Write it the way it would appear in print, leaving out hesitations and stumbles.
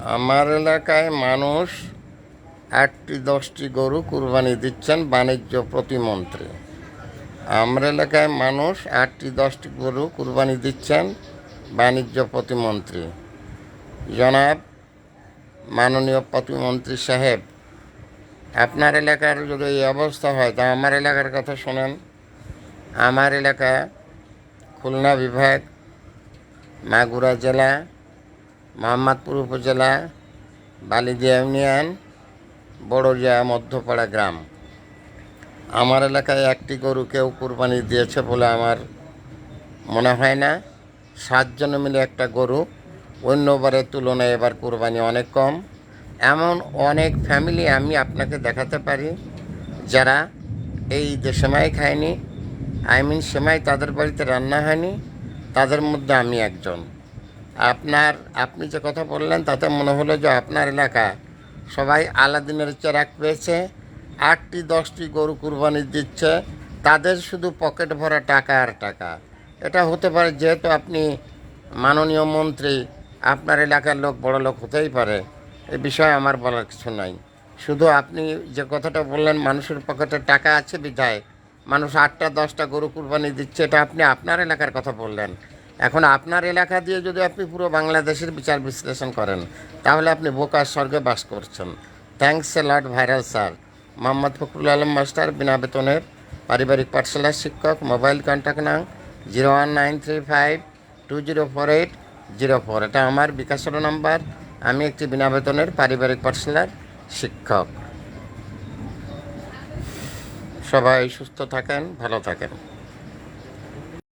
আমার এলাকায় মানুষ 8-10টি গরু কুরবানি দিচ্ছেন বাণিজ্য প্রতিমন্ত্রী। আমার এলাকায় মানুষ 8-10টি গরু কুরবানি দিচ্ছেন বাণিজ্য প্রতিমন্ত্রী। জনাব মাননীয় প্রতিমন্ত্রী সাহেব, আপনার এলাকার যদি এই অবস্থা হয় তা আমার এলাকার কথা শোনেন। আমার এলাকা খুলনা বিভাগ, মাগুরা জেলা, মোহাম্মদপুর উপজেলা, বালিদিয়া ইউনিয়ন, বড়জিয়া মধ্যপাড়া গ্রাম। আমার এলাকায় একটি গরু কেউ কুরবানি দিয়েছে বলে আমার মনে হয় না। 7 জন মিলে একটা গরু, অন্যবারের তুলনায় এবার কুরবানি অনেক কম। এমন অনেক ফ্যামিলি আমি আপনাকে দেখাতে পারি যারা এই ঈদে সেমাই খায়নি, সেমাই তাদের বাড়িতে রান্না হয়নি, তাদের মধ্যে আমি একজন। আপনি যে কথা বললেন তাতে মনে হলো যে আপনার এলাকা সবাই আলাদিনের চেরাগ পেয়েছে, 8-10টি গরু কুরবানি দিচ্ছে, তাদের শুধু পকেট ভরা টাকা আর টাকা। এটা হতে পারে, যেহেতু আপনি মাননীয় মন্ত্রী, আপনার এলাকার লোক বড় লোক হতেই পারে, এ বিষয়ে আমার বলার কিছু নাই। শুধু আপনি যে কথাটা বললেন মানুষের পকেটে টাকা আছে বিধায় মানুষ 8-10টা গরু কুরবানি দিচ্ছে, এটা আপনি আপনার এলাকার কথা বললেন। এখন আপনার এলাকা দিয়ে যদি আপনি পুরো বাংলাদেশের বিচার বিশ্লেষণ করেন তাহলে আপনি বোকার স্বর্গে বাস করছেন। Thanks a lot viral sir. Mohammad Fakhrul Alam master, বিনা বেতনের পারিবারিক পাঠশালার শিক্ষক। মোবাইল কন্ট্যাক্ট নাম 01935204804। এটা আমার বিকাশের নাম্বার। আমি একটি বিনা বেতনের পারিবারিক পাঠশালার শিক্ষক। সবাই সুস্থ থাকেন, ভালো থাকেন।